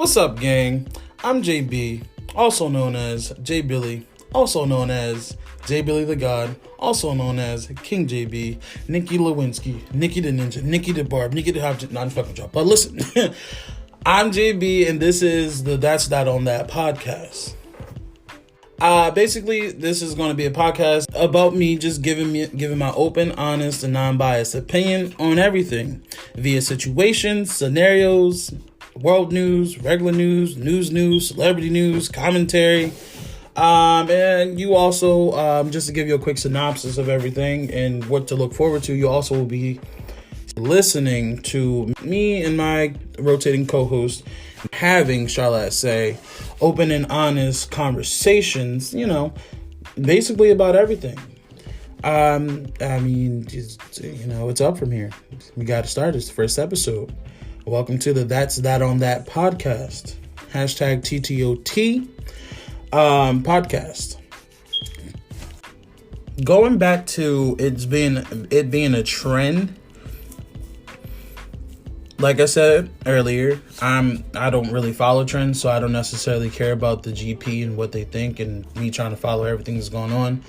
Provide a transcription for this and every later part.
What's up, gang? I'm JB, also known as J Billy, also known as J Billy the God, also known as King JB, Nikki Lewinsky, Nikki the Ninja, Nikki the Barb, Nikki the Hop. Not fucking job. But listen, I'm JB, and this is the That's That on That podcast. Basically, this is going to be a podcast about me just giving my open, honest, and non-biased opinion on everything via situations, scenarios, world news, regular news, celebrity news, commentary, and you also, just to give you a quick synopsis of everything and what to look forward to, you also will be listening to me and my rotating co-host having, shall I say, open and honest conversations, basically about everything. It's up from here. We got to start. It's the first episode. Welcome to the That's That on That podcast. Hashtag TTOT podcast. Going back to it being a trend. Like I said earlier, I don't really follow trends, so I don't necessarily care about the GP and what they think and me trying to follow everything that's going on.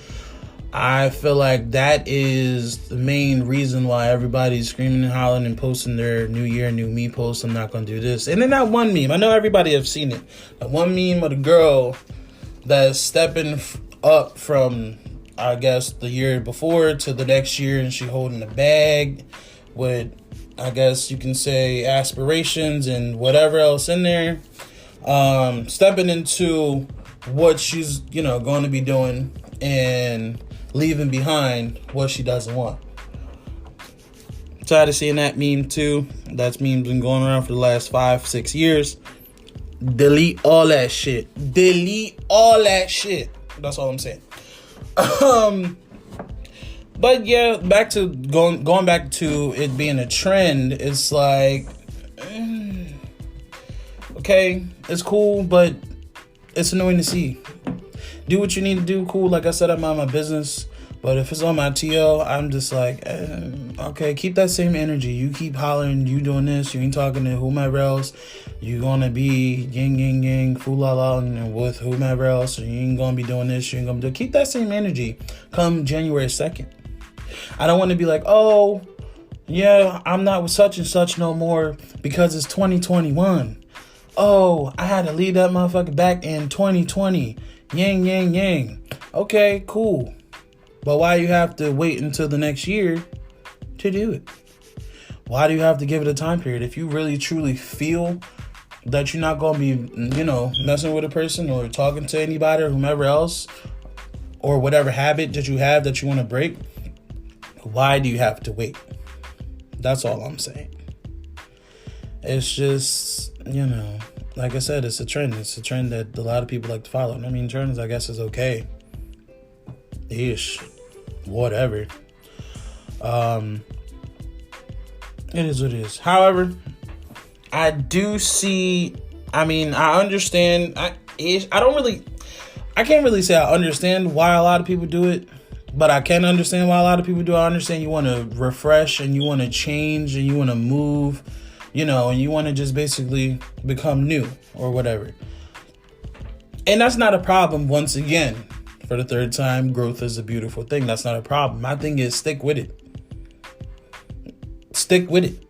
I feel like that is the main reason why everybody's screaming and hollering and posting their New Year, New Me posts. I'm not going to do this. And then that one meme, I know everybody have seen it. That one meme of the girl that's stepping up from, I guess, the year before to the next year, and she holding a bag with, I guess you can say, aspirations and whatever else in there. Stepping into what she's, going to be doing and leaving behind what she doesn't want. Tired of seeing that meme too. That meme's been going around for the last 5-6 years. Delete all that shit. That's all I'm saying. But yeah, back to going back to it being a trend. It's like, okay, it's cool, but it's annoying to see. Do what you need to do, cool. Like I said, I'm on my business. But if it's on my TL, I'm just like, okay, keep that same energy. You keep hollering, you doing this, you ain't talking to whomever else. You gonna be yang, foo-la-la, and with whomever else. You ain't gonna be doing this, you ain't gonna do. Keep that same energy come January 2nd. I don't want to be like, oh, yeah, I'm not with such and such no more because it's 2021. Oh, I had to leave that motherfucker back in 2020. Yang. Okay, cool. But why do you have to wait until the next year to do it? Why do you have to give it a time period? If you really truly feel that you're not going to be, messing with a person or talking to anybody or whomever else, or whatever habit that you have that you want to break, why do you have to wait? That's all I'm saying. It's just, like I said, it's a trend. It's a trend that a lot of people like to follow. I mean, trends, I guess, is okay. Ish. Whatever. It is what it is. However, I do see, I understand. I can't really say I understand why a lot of people do it, but I can understand why a lot of people do it. I understand you want to refresh and you want to change and you want to move, and you want to just basically become new or whatever. And that's not a problem. Once again, for the third time, growth is a beautiful thing. That's not a problem. My thing is stick with it. Stick with it.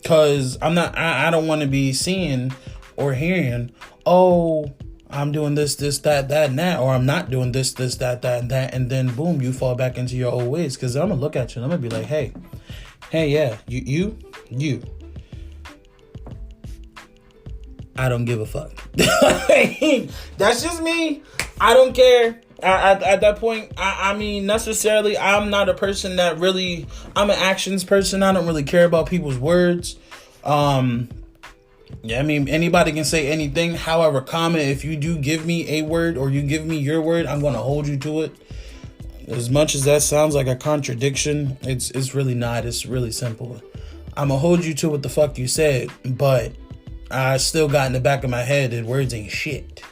Because I don't want to be seeing or hearing, oh, I'm doing this, that, and that, or I'm not doing this, that, and that, and then boom, you fall back into your old ways. Because I'm going to look at you and I'm going to be like, hey, yeah, you. I don't give a fuck. That's just me. I don't care. At that point, necessarily, I'm not a person that really, I'm an actions person. I don't really care about people's words. Anybody can say anything. However, comment, if you do give me a word or you give me your word, I'm going to hold you to it. As much as that sounds like a contradiction, it's really not. It's really simple. I'm going to hold you to what the fuck you said, but I still got in the back of my head that words ain't shit.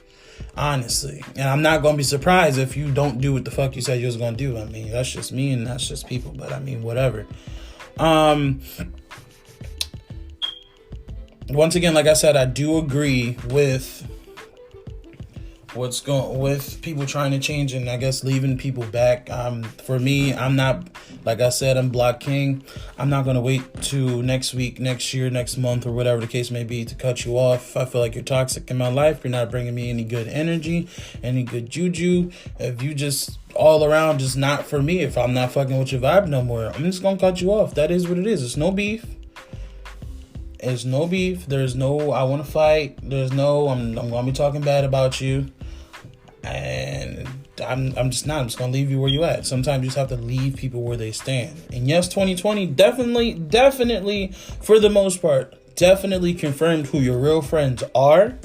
Honestly. And I'm not going to be surprised if you don't do what the fuck you said you was going to do. That's just me and that's just people. But whatever. once again, like I said, I do agree with with people trying to change and I guess leaving people back. For me, I'm not, like I said, I'm Block King. I'm not going to wait to next week, next year, next month, or whatever the case may be to cut you off. If I feel like you're toxic in my life, you're not bringing me any good energy, any good juju. If you just all around just not for me, if I'm not fucking with your vibe no more, I'm just going to cut you off. That is what it is. It's no beef. It's no beef. There's no, I want to fight. There's no, I'm going to be talking bad about you. And I'm just not. I'm just going to leave you where you at. Sometimes you just have to leave people where they stand. And yes, 2020 definitely, for the most part, definitely confirmed who your real friends are.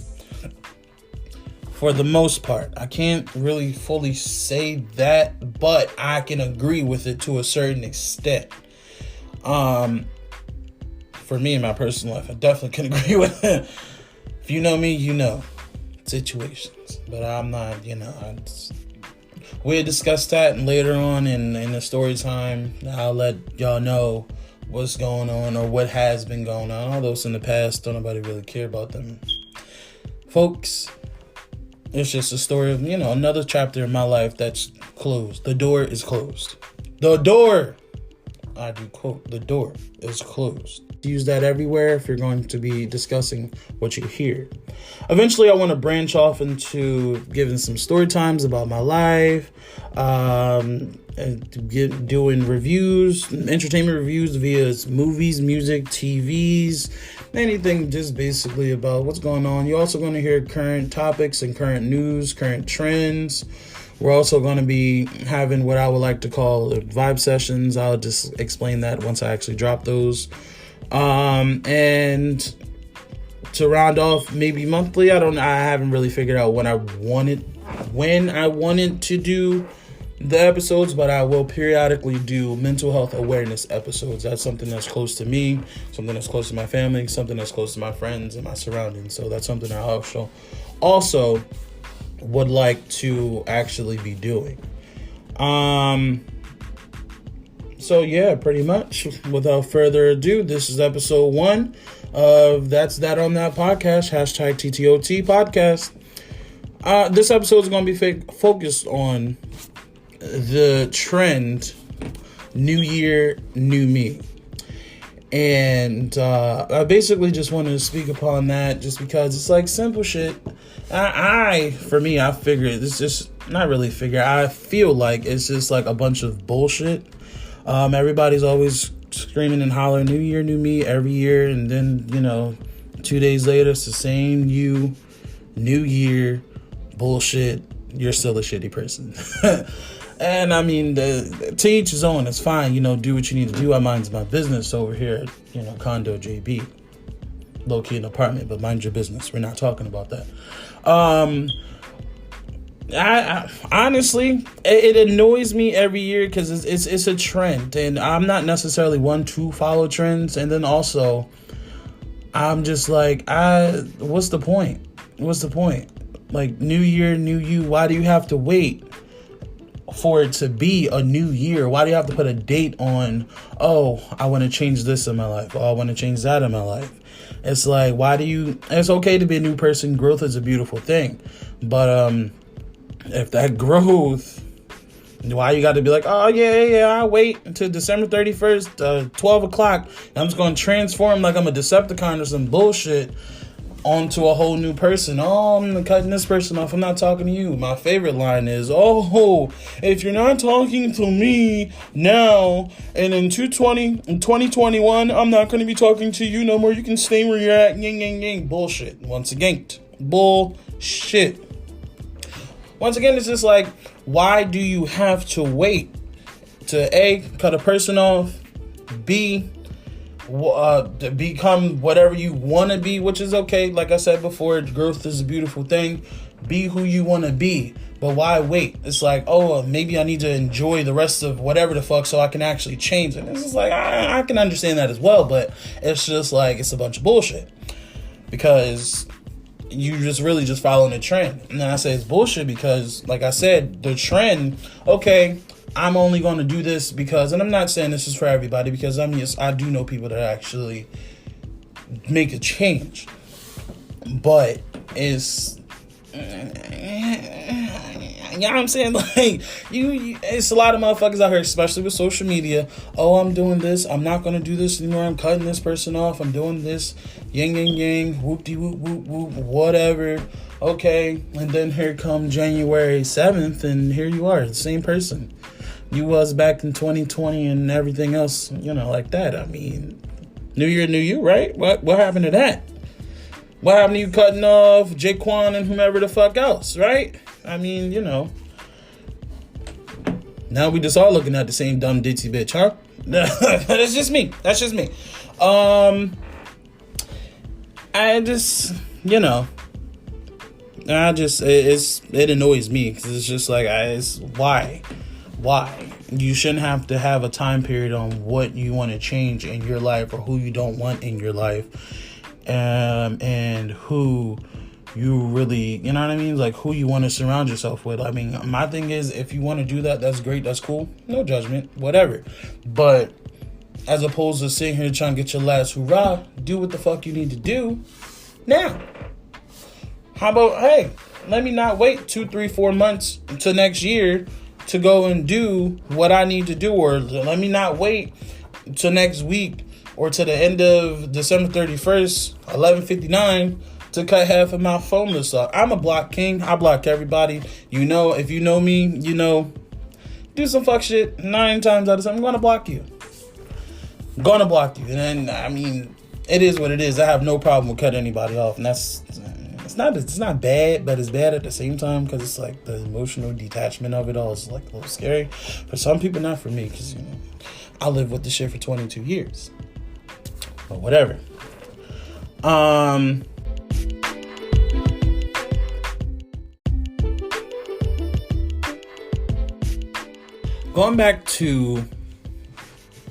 For the most part. I can't really fully say that, but I can agree with it to a certain extent. For me in my personal life, I definitely can agree with it. If you know me, you know situations. But I'm not, we'll discuss that later on in the story time. I'll let y'all know what's going on or what has been going on. All those in the past, don't nobody really care about them. Folks, it's just a story of, another chapter in my life that's closed. The door is closed. The door, I do quote, the door is closed. Use that everywhere if you're going to be discussing what you hear. Eventually, I want to branch off into giving some story times about my life, and doing reviews, entertainment reviews via movies, music, TVs, anything just basically about what's going on. You're also going to hear current topics and current news, current trends. We're also going to be having what I would like to call vibe sessions. I'll just explain that once I actually drop those. And to round off, maybe monthly. I haven't really figured out when I wanted to do the episodes, but I will periodically do mental health awareness episodes. That's something that's close to me, something that's close to my family, something that's close to my friends and my surroundings. So that's something I also would like to actually be doing. So yeah, pretty much without further ado, this is episode 1 of That's That on That podcast, #TTOT podcast. This episode is going to be focused on the trend, New Year, New Me. And I basically just wanted to speak upon that just because it's like simple shit. I feel like it's just like a bunch of bullshit. Everybody's always screaming and hollering, New Year, New Me every year. And then, 2 days later, it's the same you, New Year, bullshit. You're still a shitty person. And I mean, to each his own. It's fine. Do what you need to do. I mind my business over here at, Condo JB. Low-key an apartment, but mind your business. We're not talking about that. I honestly, it annoys me every year because it's a trend, and I'm not necessarily one to follow trends. And then also, I'm just like, what's the point? What's the point? Like, New Year, New You. Why do you have to wait for it to be a new year? Why do you have to put a date on? Oh, I want to change this in my life. Oh, I want to change that in my life. It's like, it's okay to be a new person. Growth is a beautiful thing, but if that growth, why you got to be like, oh, yeah, I'll wait until December 31st, 12 o'clock. And I'm just going to transform like I'm a Decepticon or some bullshit onto a whole new person. Oh, I'm cutting this person off. I'm not talking to you. My favorite line is, oh, if you're not talking to me now and in 2021, I'm not going to be talking to you no more. You can stay where you're at. Ying, ying, ying. Bullshit. Once again, bullshit. Once again, it's just like, why do you have to wait to A, cut a person off, B, to become whatever you want to be, which is okay. Like I said before, growth is a beautiful thing. Be who you want to be. But why wait? It's like, oh, maybe I need to enjoy the rest of whatever the fuck so I can actually change it. It's just like, I can understand that as well, but it's just like, it's a bunch of bullshit. Because you just really just following a trend. And then I say it's bullshit because, like I said, the trend, okay, I'm only going to do this because, and I'm not saying this is for everybody, because I do know people that actually make a change. But it's, you know what I'm saying? Like, it's a lot of motherfuckers out here, especially with social media. Oh, I'm doing this. I'm not going to do this anymore. I'm cutting this person off. I'm doing this. Yang, yang, yang. Whoop-de-whoop, whoop, whoop. Whatever. Okay. And then here come January 7th, and here you are, the same person you was back in 2020 and everything else, like that. I mean, New Year, new you, right? What happened to that? What happened to you cutting off Jaquan and whomever the fuck else, right? I mean, now we just all looking at the same dumb ditzy bitch, huh? That's just me. It annoys me because it's just like, why? You shouldn't have to have a time period on what you want to change in your life or who you don't want in your life, and who you really, you know what I mean? Like, who you want to surround yourself with. I mean, my thing is, if you want to do that, that's great, that's cool, no judgment, whatever. But as opposed to sitting here trying to get your last hurrah, do what the fuck you need to do now. How about, hey, let me not wait 2, 3, 4 months to next year to go and do what I need to do, or let me not wait till next week or to the end of December 31st, 11:59 to cut half of my phone list off. I'm a block king. I block everybody. If you know me, do some fuck shit, 9 times out of 10, I'm going to block you. I'm going to block you. And then, I mean, it is what it is. I have no problem with cutting anybody off. And it's not bad, but it's bad at the same time because it's like the emotional detachment of it all is like a little scary. For some people, not for me, because, I lived with this shit for 22 years. But whatever. Going back to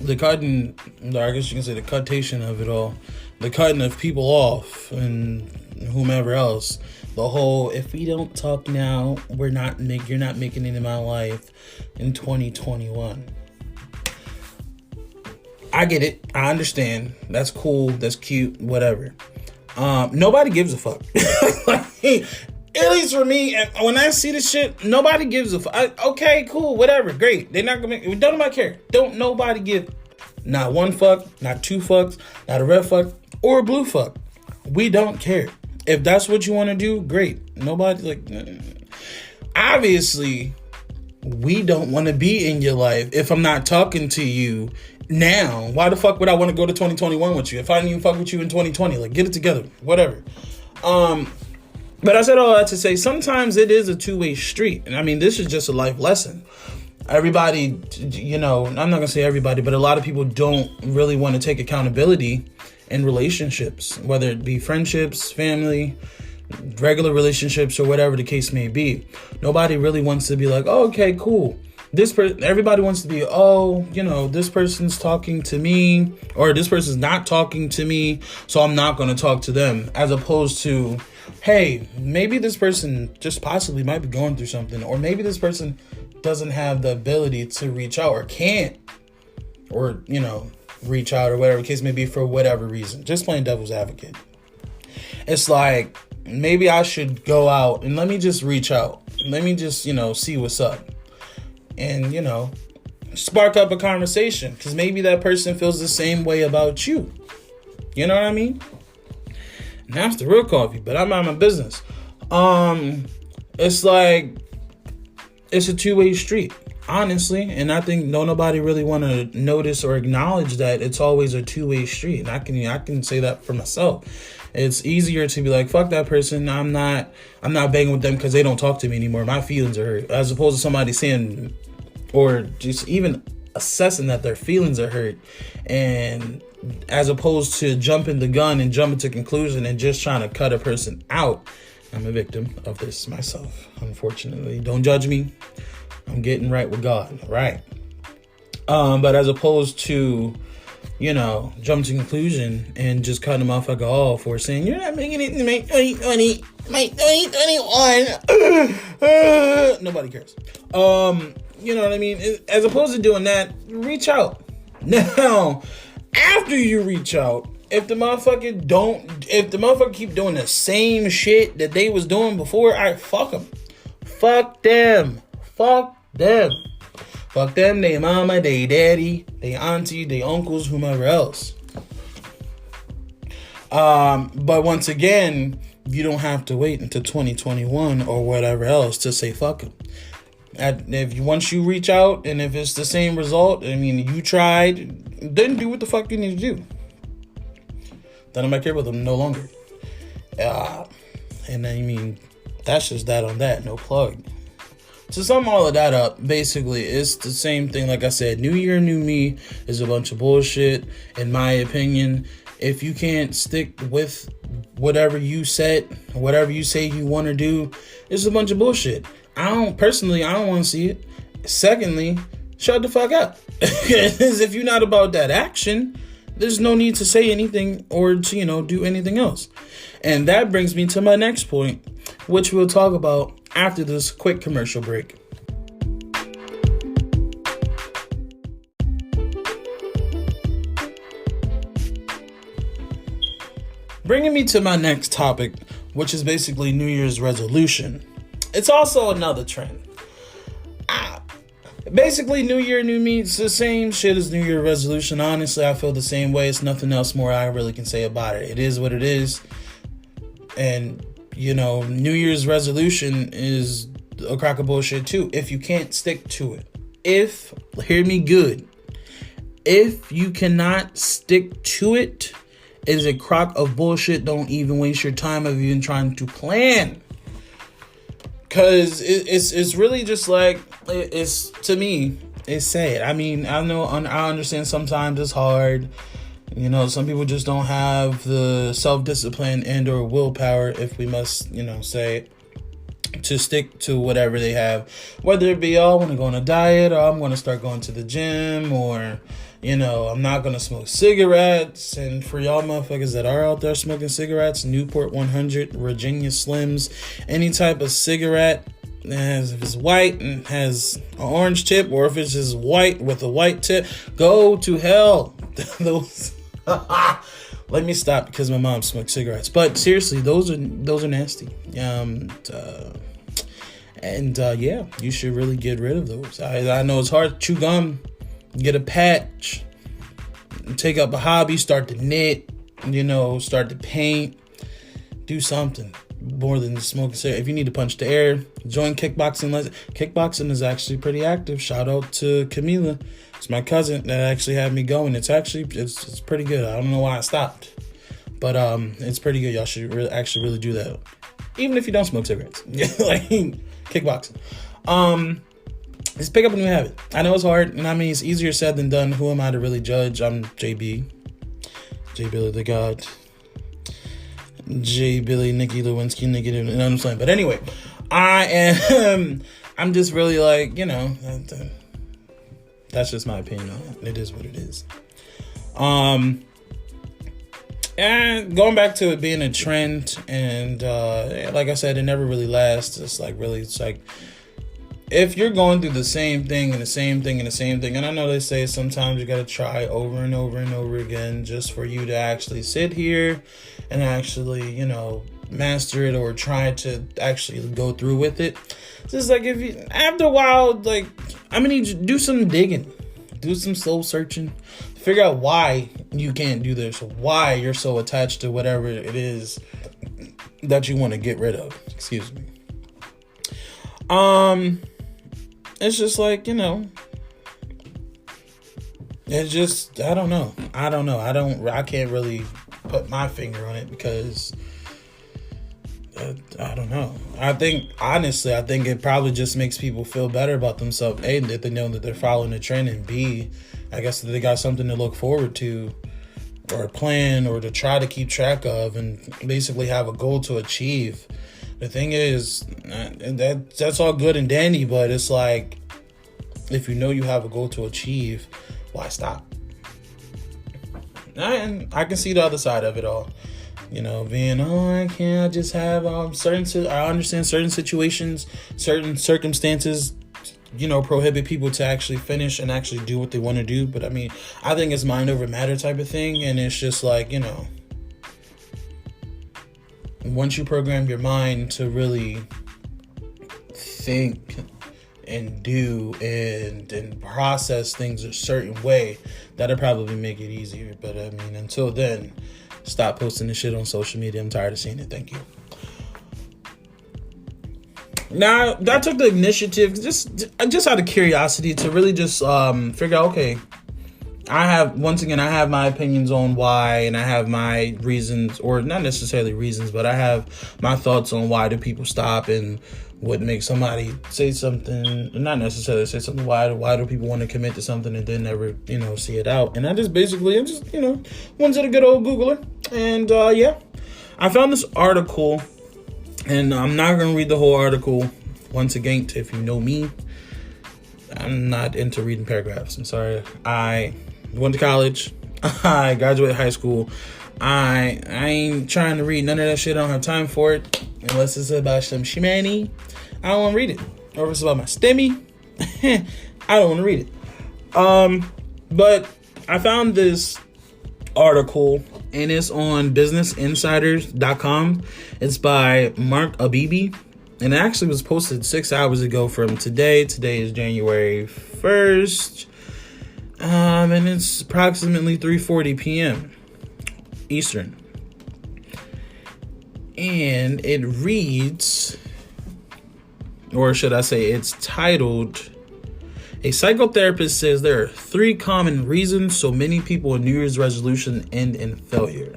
the cutting, I guess you can say the cuttation of it all, the cutting of people off and whomever else, the whole, if we don't talk now, you're not making it in my life in 2021. I get it. I understand. That's cool. That's cute. Whatever. Nobody gives a fuck. At least for me, when I see this shit, nobody gives a fuck. Okay, cool, whatever, great. They're not gonna make it. Don't nobody care. Don't nobody give not one fuck, not 2 fucks, not a red fuck, or a blue fuck. We don't care. If that's what you want to do, great. Nobody, obviously, we don't want to be in your life. If I'm not talking to you now, why the fuck would I want to go to 2021 with you? If I didn't even fuck with you in 2020, get it together, whatever. But I said all that to say, sometimes it is a two-way street. And I mean, this is just a life lesson. Everybody, I'm not going to say everybody, but a lot of people don't really want to take accountability in relationships, whether it be friendships, family, regular relationships, or whatever the case may be. Nobody really wants to be like, oh, okay, cool. Everybody wants to be, this person's talking to me, or this person's not talking to me, so I'm not going to talk to them, as opposed to, hey, maybe this person just possibly might be going through something, or maybe this person doesn't have the ability to reach out, or can't, or, reach out, or whatever the case may be, for whatever reason. Just playing devil's advocate. It's like, maybe I should go out and let me just reach out. Let me just, see what's up. And, spark up a conversation, because maybe that person feels the same way about you. You know what I mean? And that's the real coffee, but I'm out of my business. It's like, it's a two-way street, honestly. And I think nobody really want to notice or acknowledge that it's always a two-way street. And I can say that for myself. It's easier to be like, fuck that person. I'm not banging with them because they don't talk to me anymore. My feelings are hurt. As opposed to somebody saying, or just even assessing that their feelings are hurt. And as opposed to jumping the gun and jumping to conclusion and just trying to cut a person out. I'm a victim of this myself, unfortunately. Don't judge me. I'm getting right with God, right? But as opposed to, jump to conclusion and just cutting a motherfucker off, or saying, you're not making it in my 2020, my 2021. Nobody cares. You know what I mean? As opposed to doing that, reach out. Now, after you reach out, if the motherfucker keep doing the same shit that they was doing before, alright, fuck them. Fuck them. Fuck them. Fuck them, they mama, they daddy, they auntie, they uncles, whomever else. But once again, you don't have to wait until 2021 or whatever else to say fuck them. Once you reach out and if it's the same result, I mean, you tried, then do what the fuck you need to do. Then I'm back here with them no longer. And I mean, that's just that on that, no plug. To sum all of that up, basically, it's the same thing. Like I said, New Year, New Me is a bunch of bullshit, in my opinion. If you can't stick with whatever you said, whatever you say you want to do, it's a bunch of bullshit. I don't want to see it. Secondly, shut the fuck up. Because if you're not about that action, there's no need to say anything or to, do anything else. And that brings me to my next point, which we'll talk about after this quick commercial break. Bringing me to my next topic, which is basically New Year's resolution. It's also another trend. Basically, New Year, New Me, it's the same shit as New Year resolution. Honestly, I feel the same way. It's nothing else more I really can say about it. It is what it is. And, New Year's resolution is a crock of bullshit too, if you can't stick to it. Hear me good. If you cannot stick to it, it is a crock of bullshit. Don't even waste your time of even trying to plan. Because it's really just like, it's, to me, it's sad. I mean, I understand sometimes it's hard. Some people just don't have the self-discipline and or willpower, if we must, say, to stick to whatever they have. Whether it be, I want to go on a diet, or I'm going to start going to the gym, or, I'm not going to smoke cigarettes. And for y'all motherfuckers that are out there smoking cigarettes, Newport 100, Virginia Slims, any type of cigarette, if it's white and has an orange tip, or if it's just white with a white tip, go to hell. Those let me stop because my mom smokes cigarettes. But seriously, those are nasty. Yeah, you should really get rid of those. I know it's hard to chew gum, get a patch, take up a hobby, start to knit, start to paint, do something more than smoking cigarettes. If you need to punch the air, join kickboxing. Kickboxing is actually pretty active. Shout out to Camila. It's my cousin that actually had me going. It's pretty good. I don't know why I stopped, but it's pretty good. Y'all should really do that, even if you don't smoke cigarettes. Like kickboxing. Just pick up a new habit. I know it's hard, and I mean it's easier said than done. Who am I to really judge? I'm JB, J Billy the God, J Billy Nikki Lewinsky, Nikki. You know what I'm saying? But anyway, I'm just really like that's just my opinion on it. It is what it is. And going back to it being a trend, and like I said, it never really lasts. It's like if you're going through the same thing and the same thing and the same thing, and I know they say sometimes you got to try over and over and over again just for you to actually sit here and actually, master it or try to actually go through with it. It's just like after a while, I'm gonna need you to do some digging, do some soul searching, figure out why you can't do this, why you're so attached to whatever it is that you want to get rid of. Excuse me. It's just like, it's just, I don't know. I can't really put my finger on it because I don't know. I think it probably just makes people feel better about themselves. A, that they know that they're following the trend, and B, I guess that they got something to look forward to or a plan or to try to keep track of and basically have a goal to achieve. The thing is, that's all good and dandy, but it's like, if you know you have a goal to achieve, why stop? And I can see the other side of it all. Being, I can't just have I understand certain situations, certain circumstances prohibit people to actually finish and actually do what they want to do. But I mean, I think it's mind over matter type of thing. And it's just like, once you program your mind to really think and do and process things a certain way, that'll probably make it easier. But I mean, until then, stop posting this shit on social media. I'm tired of seeing it. Thank you. Now, I took the initiative just out of curiosity to really just figure out, okay, I have my opinions on why, and I have my reasons, or not necessarily reasons, but I have my thoughts on why do people stop and what makes somebody say something, not necessarily say something, why do people want to commit to something and then never, see it out. And I just went to the good old Googler, and I found this article, and I'm not going to read the whole article. Once again, if you know me, I'm not into reading paragraphs. I'm sorry. I went to college. I graduated high school. I ain't trying to read none of that shit. I don't have time for it. Unless it's about some shimani, I don't want to read it. Or if it's about my STEMI, I don't want to read it. But I found this article, and it's on businessinsiders.com. It's by Mark Abibi, and it actually was posted 6 hours ago from today. Today is January 1st, and it's approximately 3:40 p.m. Eastern. And it reads, or should I say, it's titled, "A psychotherapist says there are 3 common reasons so many people in New Year's resolution end in failure."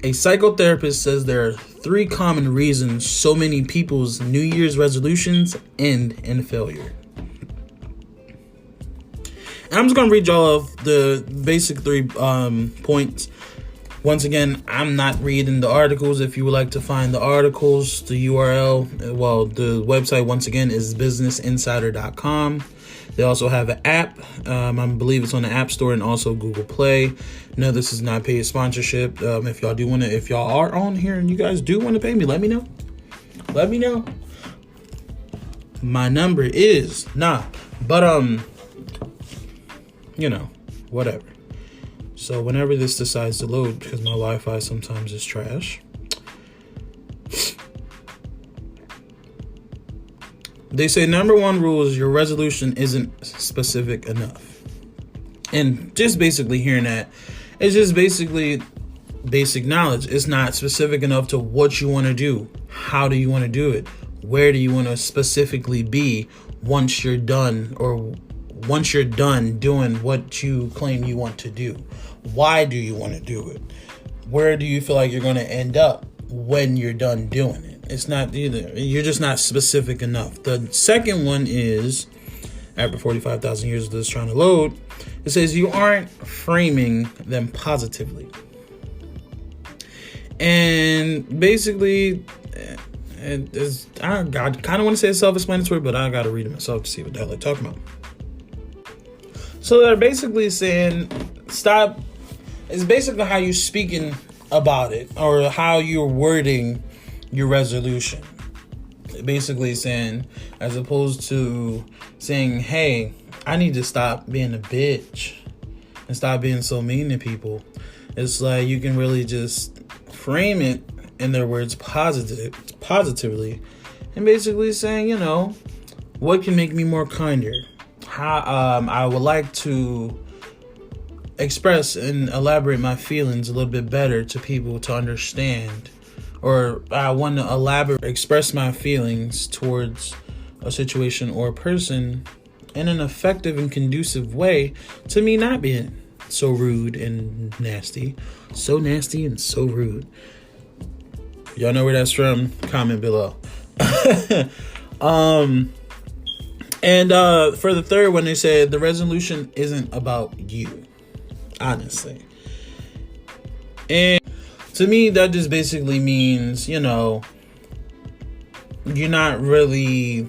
A psychotherapist says there are 3 common reasons so many people's New Year's resolutions end in failure. And I'm just going to read y'all the basic 3 points. Once again, I'm not reading the articles. If you would like to find the articles, the URL, the website, once again, is businessinsider.com. They also have an app. I believe it's on the App Store and also Google Play. No, this is not paid sponsorship. If y'all are on here and you guys do want to pay me, let me know. Let me know. My number is whatever. So whenever this decides to load, because my Wi-Fi sometimes is trash, they say number 1 rule is your resolution isn't specific enough. And just basically hearing that, it's just basically basic knowledge. It's not specific enough to what you want to do. How do you want to do it? Where do you want to specifically be once you're done doing what you claim you want to do? Why do you want to do it? Where do you feel like you're going to end up when you're done doing it? It's not either. You're just not specific enough. The second one is, after 45,000 years of this trying to load, it says you aren't framing them positively. And basically, I kind of want to say it's self-explanatory, but I got to read it myself to see what the hell they're talking about. So they're basically saying stop. It's basically how you're speaking about it or how you're wording your resolution. Basically saying, as opposed to saying, hey, I need to stop being a bitch and stop being so mean to people. It's like you can really just frame it in their words positively and basically saying, what can make me more kinder? How I would like to express and elaborate my feelings a little bit better to people to understand, or I want to express my feelings towards a situation or a person in an effective and conducive way to me not being so rude and nasty. So nasty and so rude. Y'all know where that's from? Comment below. And for the third one, they said the resolution isn't about you, honestly. And to me, that just basically means, you're not really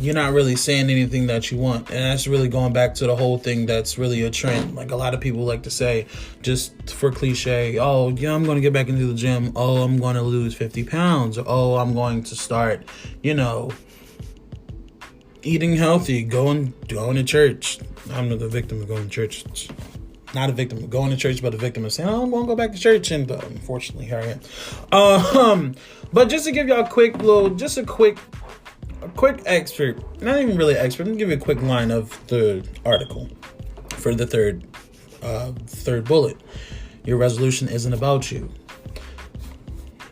you're not really saying anything that you want. And that's really going back to the whole thing that's really a trend. Like a lot of people like to say, just for cliche, oh, yeah, I'm going to get back into the gym. Oh, I'm going to lose 50 pounds. Or, oh, I'm going to start, eating healthy, going to church. I'm not the victim of going to church. Not a victim of going to church, but a victim of saying, oh, I'm going to go back to church. And unfortunately, here I am. But just to give y'all a quick excerpt, not even really excerpt, let me give you a quick line of the article for the third bullet. Your resolution isn't about you.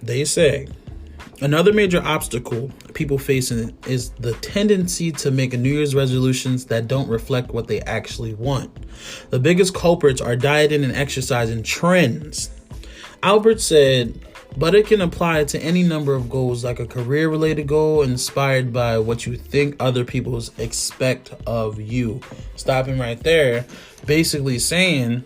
They say, another major obstacle people facing is the tendency to make New Year's resolutions that don't reflect what they actually want. The biggest culprits are dieting and exercising trends. Albert said, but it can apply to any number of goals, like a career-related goal inspired by what you think other people expect of you. Stopping right there, basically saying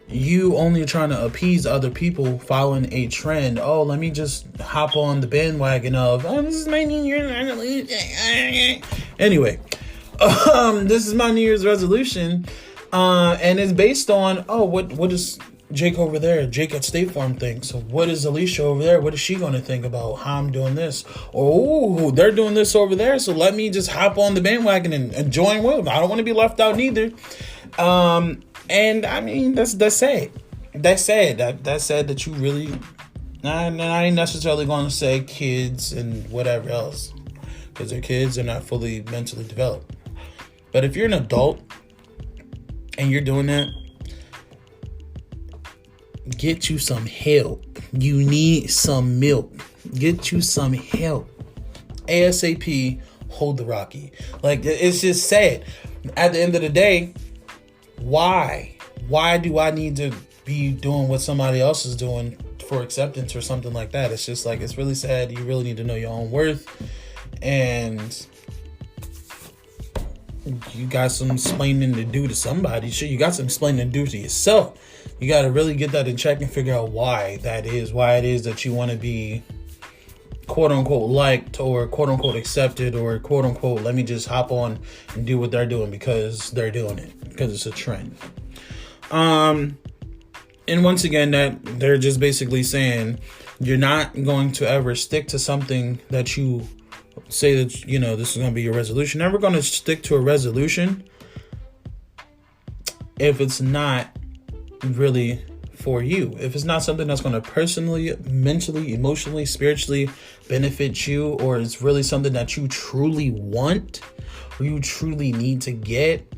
you only trying to appease other people following a trend. Oh, let me just hop on the bandwagon of, oh, this is my New Year's resolution. Anyway, this is my New Year's resolution, and it's based on, oh, what is Jake over there, Jake at State Farm thinks. So what is Alicia over there? What is she going to think about how I'm doing this? Oh, they're doing this over there, so let me just hop on the bandwagon and join with them. I don't want to be left out neither. And I mean, that's sad. That's sad. That's sad that you really, I ain't necessarily going to say kids and whatever else, because they're kids, they're not fully mentally developed. But if you're an adult and you're doing that, get you some help. You need some milk. Get you some help. ASAP, hold the Rocky. Like, it's just sad. At the end of the day, why? Why do I need to be doing what somebody else is doing for acceptance or something like that? It's just like, it's really sad. You really need to know your own worth. And you got some explaining to do to somebody. Sure, you got some explaining to do to yourself. You got to really get that in check and figure out why it is that you want to be quote unquote liked or quote unquote accepted or quote unquote let me just hop on and do what they're doing because they're doing it, because it's a trend. And once again, that they're just basically saying you're not going to ever stick to something that you say that, this is going to be your resolution. Never going to stick to a resolution if it's not really for you. If it's not something that's going to personally, mentally, emotionally, spiritually benefit you, or it's really something that you truly want or you truly need to get,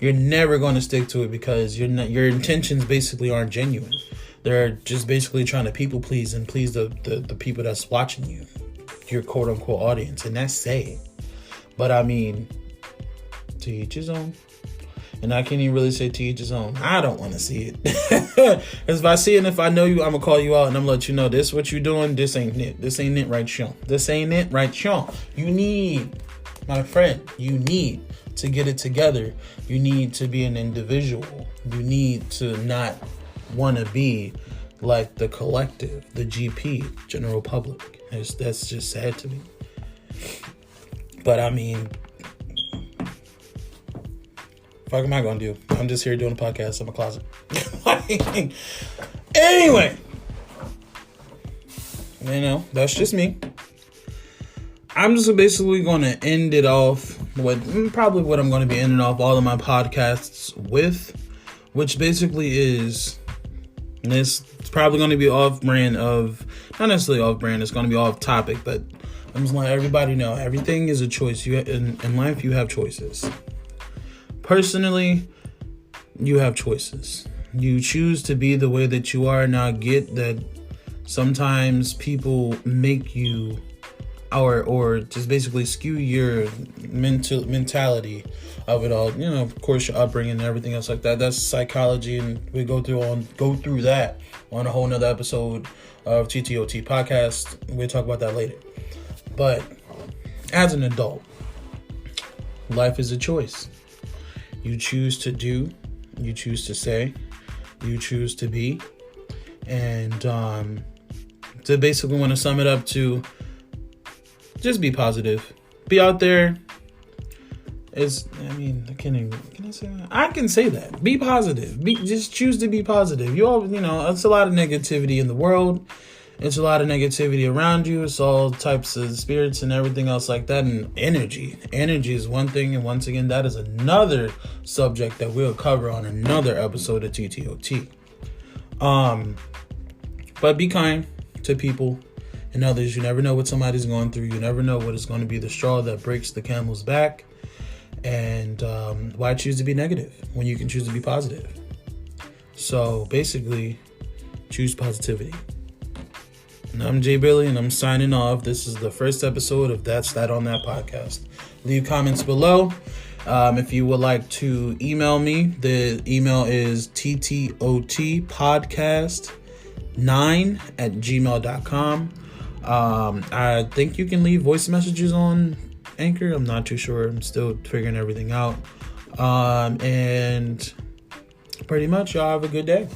you're never going to stick to it, because your intentions basically aren't genuine. They're just basically trying to people please and please the people that's watching you, your quote unquote audience. And that's sad. But I mean, to each his own. And I can't even really say to each his own. I don't want to see it. Because if I see it and if I know you, I'm going to call you out and I'm going to let you know, this what you doing, this ain't it. This ain't it right, Sean. This ain't it right, Sean. You need, my friend, you need to get it together. You need to be an individual. You need to not want to be like the collective, the GP, general public. That's just sad to me. But I mean, fuck am I gonna do? I'm just here doing a podcast in my closet. Anyway, that's just me. I'm just basically going to end it off with probably what I'm going to be ending off all of my podcasts with, which basically is this. It's probably going to be off brand of, not necessarily off brand, it's going to be off topic, but I'm just letting everybody know everything is a choice. You in life, you have choices. Personally, you have choices. You choose to be the way that you are. Now, get that sometimes people make you or just basically skew your mentality of it all. Of course, your upbringing and everything else like that. That's psychology, and we go through that on a whole nother episode of TTOT podcast. We'll talk about that later. But as an adult, life is a choice. You choose to do, you choose to say, you choose to be, and to basically want to sum it up to just be positive, Be out there. I can I say that? I can say that. Be positive. Just choose to be positive. It's a lot of negativity in the world. It's a lot of negativity around you. It's all types of spirits and everything else like that. And energy. Energy is one thing. And once again, that is another subject that we'll cover on another episode of TTOT. But be kind to people and others. You never know what somebody's going through. You never know what is going to be the straw that breaks the camel's back. And why choose to be negative when you can choose to be positive? So basically, choose positivity. And I'm Jay Billy, and I'm signing off. This is the first episode of That's That on That podcast. Leave comments below. If you would like to email me, the email is ttotpodcast9@gmail.com. I think you can leave voice messages on Anchor. I'm not too sure. I'm still figuring everything out. And pretty much, y'all have a good day.